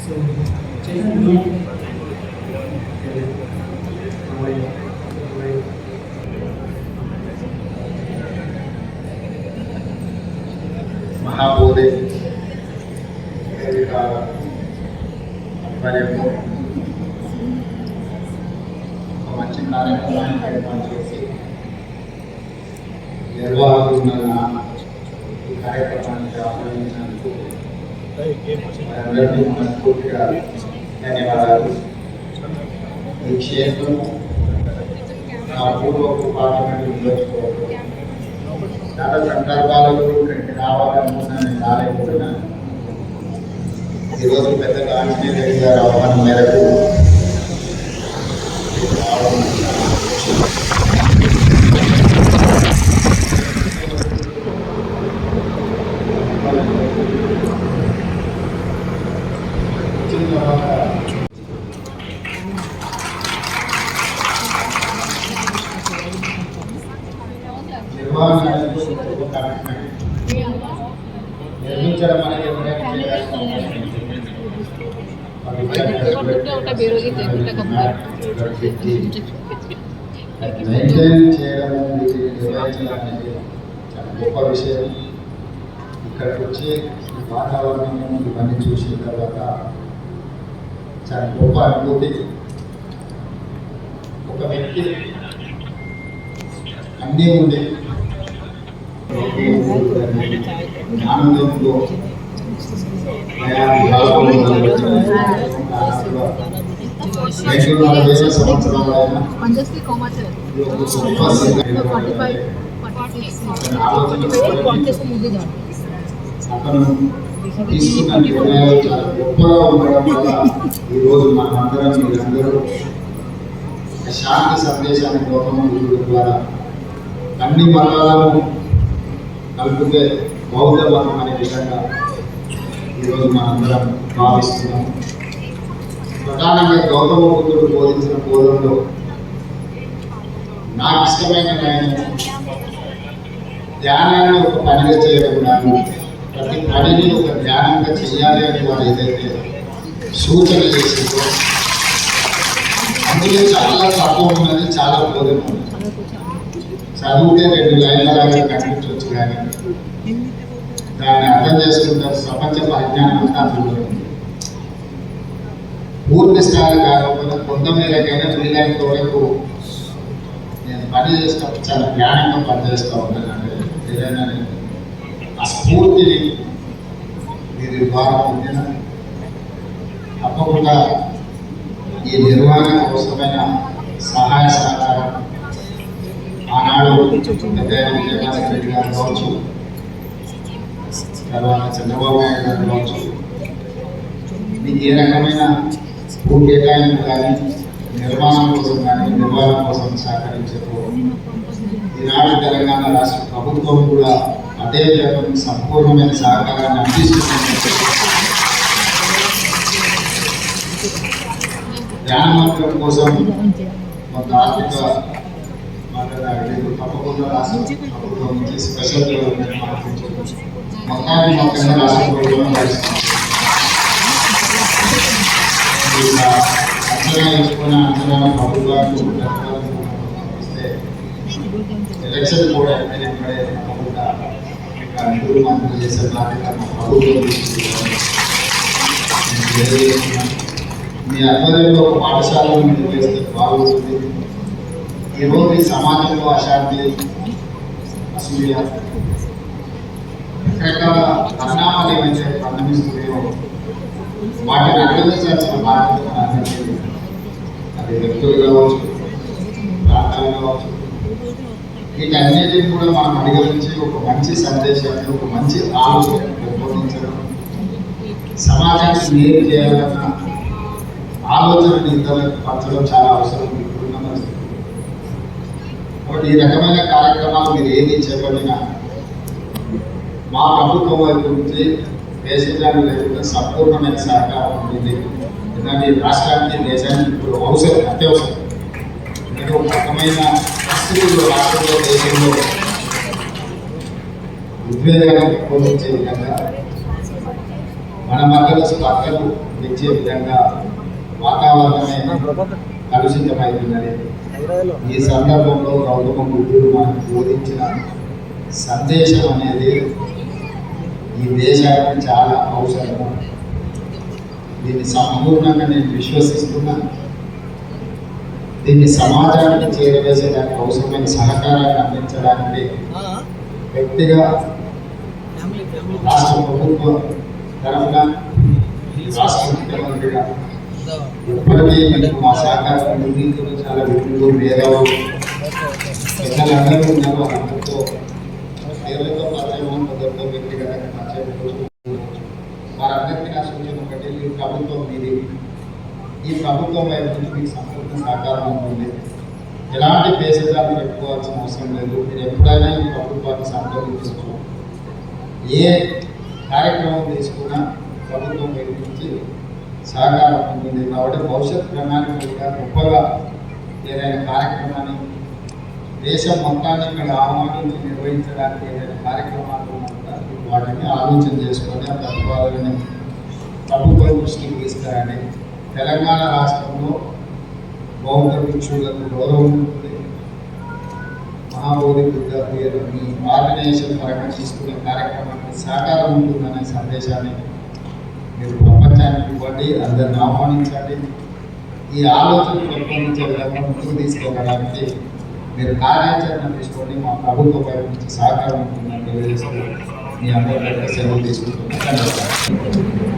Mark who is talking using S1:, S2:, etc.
S1: మహాబోధి ఆధ్వర్యంలో ఒక మంచి కార్యక్రమాన్ని ఏర్పాటు చేసి నిర్వాహకులున్న ఈ కార్యక్రమానికి ఆహ్వానించినందుకు అందరికీ మనస్ఫూర్తిగా ధన్యవాదాలు. ఈ క్షేత్రం నా పూర్వపు పార్లమెంట్ నియోజకవర్గం చాలా సందర్భాలలో ఇక్కడికి రావాలనుకున్నాను, రాలేకపోతున్నాను. ఈరోజు పెద్దగా ఆంజనేయ గారి ఆహ్వానం మేరకు నిర్మించడం అనేది మెయింటైన్ చేయడం నిర్వహించడం అనేది చాలా గొప్ప విషయం. ఇక్కడికి వచ్చి వాతావరణం ఇవన్నీ చూసిన తర్వాత చాలా గొప్ప అనుభూతి. ఒక వ్యక్తి అన్నీ ఉంది ఆనందంలో సంవత్సరాలైనా అతను తీసుకున్న నిర్ణయాలు చాలా గొప్పగా ఉండడం వల్ల ఈరోజు మనమందరం మీరందరూ శాంతి సందేశాన్ని గౌరవం ద్వారా అన్ని మతాలను కలుపుతే బౌద్ధ మతం అనే విధంగా ఈరోజు మనందరం భావిస్తున్నాం. ప్రధానంగా గౌతమ బుద్ధుడు బోధించిన బోధనలో నాకు ఇష్టమైన ధ్యానాన్ని ఒక పనిగా చేయకుండా ప్రతి పనిని ఒక ధ్యానంగా చేయాలి అని వారు ఏదైతే సూచన చేసిందో అందులో చాలా తక్కువ ఉన్నది, చాలా బోధన ఉన్నది. చదివితే 2 లైన్లలాగా కనిపించవచ్చు, కానీ దాన్ని అర్థం చేసుకుంటారు. ప్రపంచ పరిజ్ఞానం అంతా అందులో పూర్తి స్థాయి కాకపోతే కొంతమేరకైనా వీలైనంత వరకు నేను పని చేసినప్పుడు చాలా జ్ఞానంగా పనిచేస్తూ ఉంటాను. అంటే ఏదైనా ఆ స్ఫూర్తిని మీరు ద్వారా పొందిన తప్పకుండా ఈ నిర్వహణ అవసరమైన సహాయ సహకారం ఆనాడు విజయభాస్కర్ రెడ్డి గారు కావచ్చు, తర్వాత చంద్రబాబు నాయుడు గారు కావచ్చు, మీకు ఏ రకమైన భూ కేటాయింపు కానీ నిర్మాణం కోసం కానీ నిర్వహణ కోసం సహకరించకు ఈనాడు తెలంగాణ రాష్ట్ర ప్రభుత్వం కూడా అదే సంపూర్ణమైన సహకారాన్ని అందిస్తుంది. ధ్యాన మార్గం కోసం కొంత ఆర్థిక తప్పకుండా రాష్ట్ర ప్రభుత్వం నుంచి స్పెషల్ మొత్తాన్ని మొత్తంగా రాష్ట్ర ప్రభుత్వం అంచనా వేసుకున్న అంచనా ప్రభుత్వానికి ఇస్తే ఎలక్షన్ కూడా ఎక్కడే తప్పకుండా అందరూ మంత్రులు చేసే బాధ్యత ప్రభుత్వం మీ ఆధ్వర్యంలో ఒక పాఠశాలను నిర్వహిస్తే బాగుంటుంది. ఈరోజు ఈ సమాజంలో అశాంతి, అసూయ, రకరకాల పరిణామాలు ఏవైతే పరిణమిస్తున్నాయో వాటిని అధిగమించాల్సిన బాధ్యత మనందరికీ. అది వ్యక్తులు కావచ్చు, ప్రాంతాలు కావచ్చు, వీటన్నిటిని కూడా మనం అధిగమించి ఒక మంచి సందేశాన్ని, ఒక మంచి ఆలోచన పెంపొందించడం, సమాజానికి మేలు చేయాలన్న ఆలోచనని ఇతరులకు పంచడం చాలా అవసరం. కాబట్టి ఈ రకమైన కార్యక్రమాలు మీరు ఏది చేపట్టినా మా ప్రభుత్వం వైపు నుంచి దేశాలు లేకుండా సంపూర్ణమైన సహకారం ఉంటుంది. ఎందుకంటే ఈ రాష్ట్రానికి దేశానికి ఇప్పుడు అవసరం, అత్యవసరం. ఎందుకంటే ఒక రకమైన పరిస్థితుల్లో రాష్ట్రంలో దేశంలో ఉద్వేగాన్ని పెంపొందించే విధంగా మన మధ్యలో స్పర్ధలు తెచ్చే విధంగా వాతావరణమే కలుషితమైందని ఈ సందర్భంలో గౌతమ బుద్ధుడు మనకు బోధించిన సందేశం అనేది ఈ దేశానికి చాలా అవసరం. దీన్ని సంపూర్ణంగా నేను విశ్వసిస్తున్నాను. దీన్ని సమాజానికి చేరవేసేదానికి అవసరమైన సహకారాన్ని అందించడానికి వ్యక్తిగా రాష్ట్ర ప్రభుత్వం తరఫున రాష్ట్ర ముఖ్యమంత్రిగా ఇప్పటికీ మీకు మా సహకారం ఉంది. చాలా వ్యక్తులు మేధావులు పెద్దలందరూ ఉన్నారు. అందరితో పేర్లతో పరిచయం, కొందరితో వ్యక్తిగతంగా పరిచయం. వారందరికీ నా సూచన ఒకటి, ఈ ప్రభుత్వం మీది. ఈ ప్రభుత్వం వైపు నుంచి మీకు సంపూర్ణ సహకారం ఉంటుంది. ఎలాంటి పేసెదాన్ని పెట్టుకోవాల్సిన అవసరం లేదు. మీరు ఎప్పుడైనా ఈ ప్రభుత్వాన్ని సంప్రదించవచ్చు. ఏ కార్యక్రమం తీసుకున్నా ప్రభుత్వం వైపు నుంచి సహకారం ఉంటుంది. కాబట్టి భవిష్యత్ ప్రణాళికగా గొప్పగా ఏదైనా కార్యక్రమాన్ని దేశం మొత్తాన్ని ఇక్కడ ఆహ్వానించి నిర్వహించడానికి ఏదైనా కార్యక్రమాలు ఉన్నట్టుగా వాటిని ఆలోచన చేసుకొని ఆ ప్రతిపాదనని ప్రభుత్వం దృష్టికి తీసుకురండి. తెలంగాణ రాష్ట్రంలో బౌద్ధ భిక్షువులకు గౌరవం ఉంటుంది. మహాబోధి బుద్ధ పేరు మీ ఆర్గనైజేషన్ పరంగా తీసుకునే కార్యక్రమానికి సహకారం ఉంటుందనే సందేశాన్ని మీరు ప్రపంచానికి ఇవ్వండి. అందరిని ఆహ్వానించండి. ఈ ఆలోచన పెంపొందించే విధంగా ముందుకు తీసుకెళ్ళడానికి మీరు కార్యాచరణ తీసుకోండి. మా ప్రభుత్వం వైపు నుంచి సహకారం ఉంటుందని తెలియజేస్తూ మీ అందరికీ సెలవు తీసుకుంటున్నాను. ధన్యవాదాలు.